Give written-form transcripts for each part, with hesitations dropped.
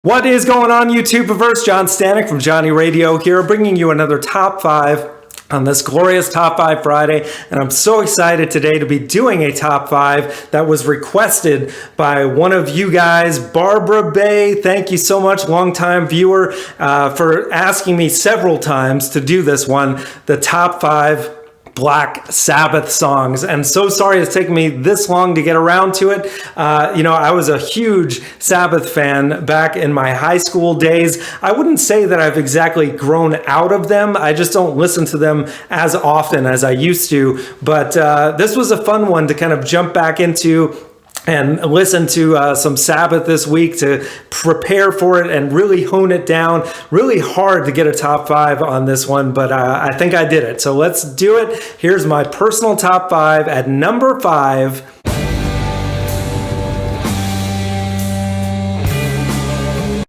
What is going on, YouTubeverse? John Stanek from Johnny Radio here, bringing you another Top 5 on this glorious Top 5 Friday. And I'm so excited today to be doing a Top 5 that was requested by one of you guys, Barbara Bay. Thank you so much, longtime viewer, for asking me several times to do this one, the Top 5 Black Sabbath songs. And so sorry it's taken me this long to get around to it. I was a huge Sabbath fan back in my high school days. I wouldn't say that I've exactly grown out of them. I just don't listen to them as often as I used to. But this was a fun one to kind of jump back into and listen to some Sabbath this week to prepare for it and really hone it down. Really hard to get a top 5 on this one, but I think I did it. So let's do it. Here's my personal top 5. At number 5,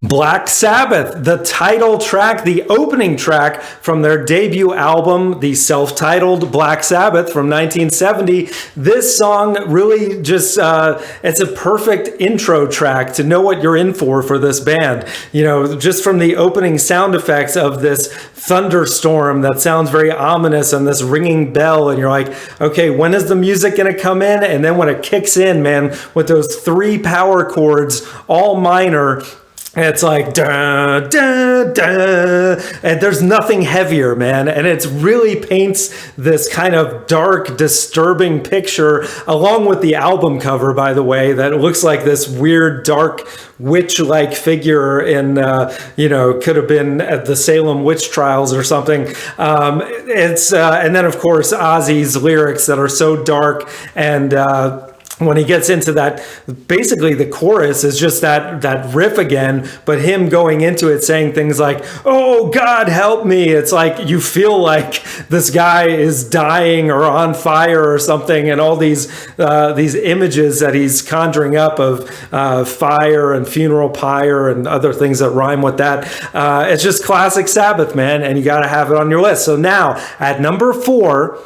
Black Sabbath, the title track, the opening track from their debut album, the self-titled Black Sabbath from 1970. This song really just, it's a perfect intro track to know what you're in for this band. You know, just from the opening sound effects of this thunderstorm that sounds very ominous and this ringing bell, and you're like, okay, when is the music gonna come in? And then when it kicks in, man, with those 3 power chords, all minor, it's like da da da, and there's nothing heavier, man, and it really paints this kind of dark, disturbing picture, along with the album cover, by the way, that looks like this weird, dark, witch-like figure in, could have been at the Salem witch trials or something. And then of course Ozzy's lyrics that are so dark, and when he gets into that, basically the chorus is just that riff again, but him going into it saying things like, "Oh God, help me." It's like you feel like this guy is dying or on fire or something, and all these images that he's conjuring up of fire and funeral pyre and other things that rhyme with that. It's just classic Sabbath, man, and you got to have it on your list. So now at number 4,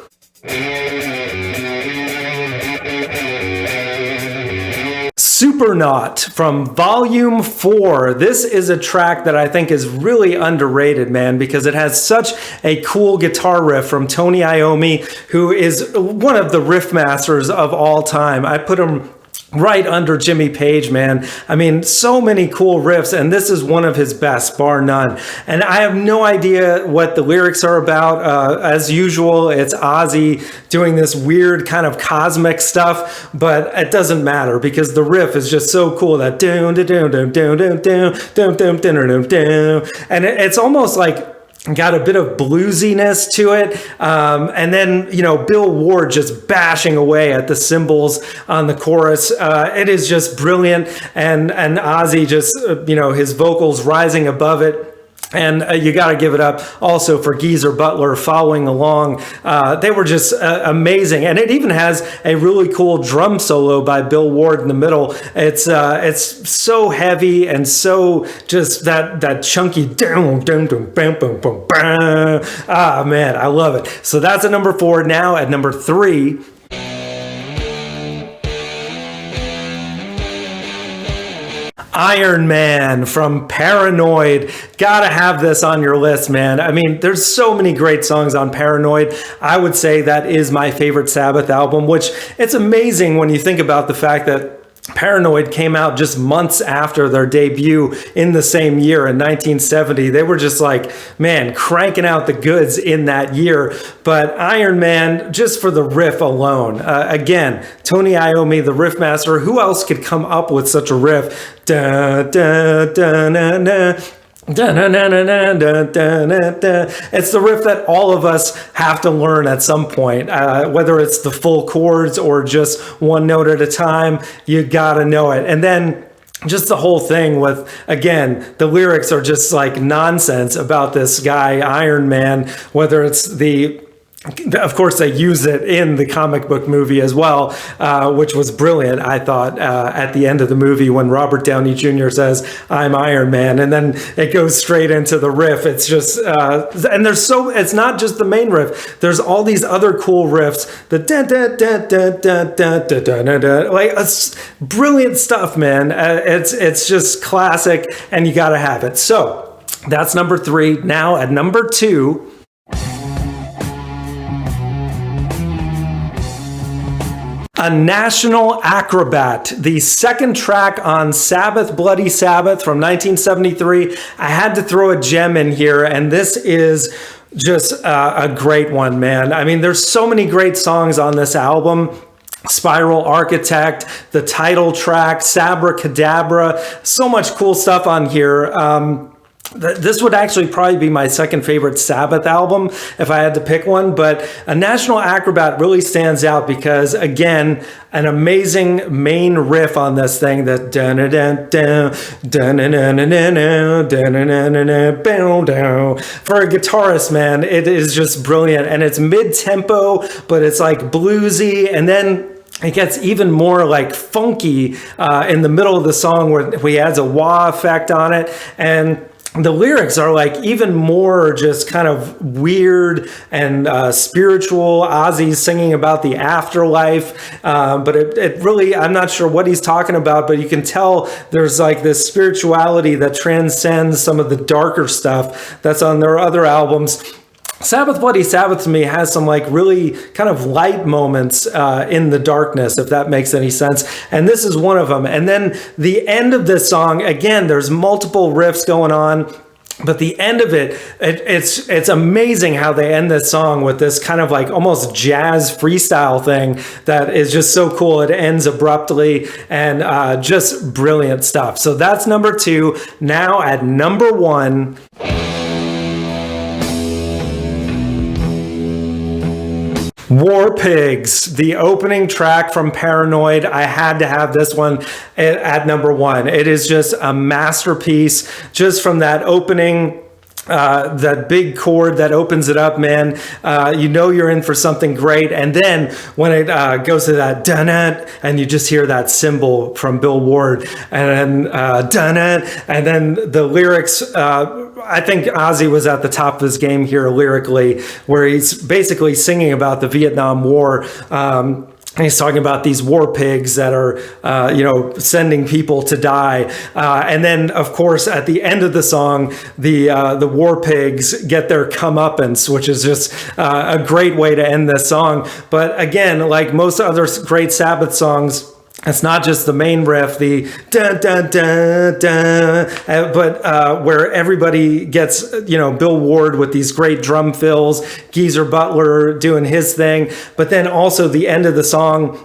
Supernaut from Volume 4. This is a track that I think is really underrated, man, because it has such a cool guitar riff from Tony Iommi, who is one of the riff masters of all time. I put him right under Jimmy Page, man. I mean, so many cool riffs, and this is one of his best, bar none. And I have no idea what the lyrics are about. As usual, it's Ozzy doing this weird kind of cosmic stuff, but it doesn't matter because the riff is just so cool. That doom doom doom doom doom doom doom doom doom doom, and it's almost like got a bit of bluesiness to it, and then Bill Ward just bashing away at the cymbals on the chorus. It is just brilliant, and Ozzy just his vocals rising above it. And you got to give it up also for Geezer Butler following along. They were just amazing. And it even has a really cool drum solo by Bill Ward in the middle. It's so heavy and so just that chunky doom doom doom bam boom boom bam. Ah, man, I love it. So that's at number 4. Now at number 3, Iron Man from Paranoid. Gotta have this on your list, man. I mean, there's so many great songs on Paranoid. I would say that is my favorite Sabbath album, which it's amazing when you think about the fact that Paranoid came out just months after their debut in the same year in 1970. They were just like, man, cranking out the goods in that year. But Iron Man, just for the riff alone, again, Tony Iommi, the riff master, who else could come up with such a riff? Da, da, da, na, na. It's the riff that all of us have to learn at some point, whether it's the full chords or just one note at a time. You gotta know it. And then just the whole thing with, again, the lyrics are just like nonsense about this guy, Iron Man, whether it's the of course, they use it in the comic book movie as well, which was brilliant, I thought, at the end of the movie when Robert Downey Jr. says, "I'm Iron Man," and then it goes straight into the riff. It's just, and it's not just the main riff. There's all these other cool riffs. The like, it's brilliant stuff, man. It's just classic, and you got to have it. So that's number 3. Now at number 2. A National Acrobat, the second track on Sabbath, Bloody Sabbath from 1973. I had to throw a gem in here, and this is just a great one, man. I mean, there's so many great songs on this album. Spiral Architect, the title track, Sabracadabra, so much cool stuff on here. This would actually probably be my second favorite Sabbath album if I had to pick one, but A National Acrobat really stands out because, again, an amazing main riff on this thing that for a guitarist, man, it is just brilliant, and it's mid-tempo, but it's like bluesy, and then it gets even more like funky in the middle of the song where he adds a wah effect on it, and the lyrics are like even more just kind of weird and spiritual. Ozzy's singing about the afterlife, but it really, I'm not sure what he's talking about, but you can tell there's like this spirituality that transcends some of the darker stuff that's on their other albums. Sabbath Bloody Sabbath to me has some like really kind of light moments in the darkness, if that makes any sense. And this is one of them. And then the end of this song, again, there's multiple riffs going on, but the end of it's amazing how they end this song with this kind of like almost jazz freestyle thing that is just so cool. It ends abruptly, and just brilliant stuff. So that's number 2. Now at number 1. War Pigs, the opening track from Paranoid. I had to have this one at number 1. It is just a masterpiece just from that opening. That big chord that opens it up, man, you know you're in for something great. And then when it goes to that dun-dun, and you just hear that cymbal from Bill Ward, and then dun-dun, and then the lyrics, I think Ozzy was at the top of his game here lyrically, where he's basically singing about the Vietnam War. And he's talking about these war pigs that are, sending people to die. And then, of course, at the end of the song, the war pigs get their comeuppance, which is just a great way to end this song. But again, like most other great Sabbath songs, it's not just the main riff, the dun dun dun dun, but where everybody gets, Bill Ward with these great drum fills, Geezer Butler doing his thing, but then also the end of the song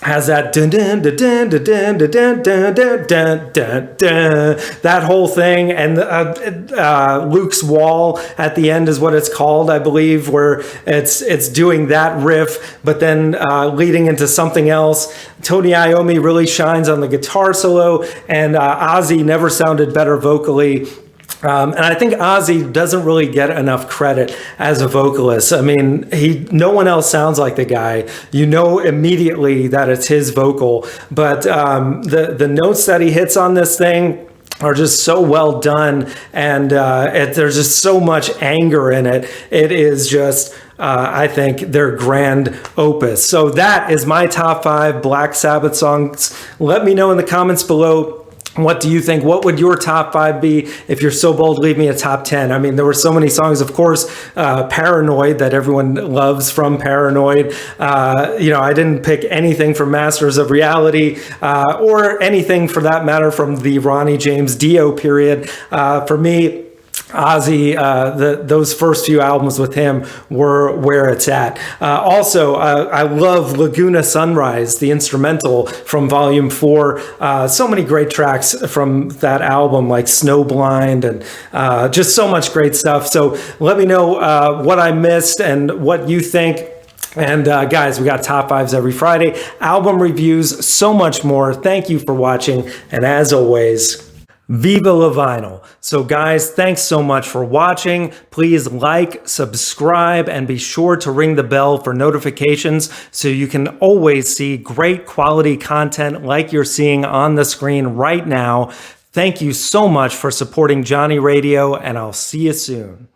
has that dun dun dun dun dun dun dun dun dun dun dun dun, that whole thing, and Luke's Wall at the end is what it's called, I believe, where it's doing that riff, but then leading into something else. Tony Iommi really shines on the guitar solo, and Ozzy never sounded better vocally. And I think Ozzy doesn't really get enough credit as a vocalist. I mean, no one else sounds like the guy. You know immediately that it's his vocal, but the notes that he hits on this thing are just so well done, and there's just so much anger in it. It is just, I think, their grand opus. So that is my top 5 Black Sabbath songs. Let me know in the comments below. What do you think? What would your top 5 be? If you're so bold, leave me a top 10. I mean, there were so many songs, of course, Paranoid, that everyone loves from Paranoid. I didn't pick anything from Masters of Reality, or anything for that matter from the Ronnie James Dio period. For me, Ozzy, those first few albums with him were where it's at. Also, I love Laguna Sunrise, the instrumental from Volume 4. So many great tracks from that album, like Snowblind, and just so much great stuff. So let me know what I missed and what you think. And guys, we got top 5s every Friday, album reviews, so much more. Thank you for watching. And as always, Viva la vinyl. So guys, thanks so much for watching. Please like, subscribe, and be sure to ring the bell for notifications so you can always see great quality content like you're seeing on the screen right now. Thank you so much for supporting Johnny Radio, and I'll see you soon.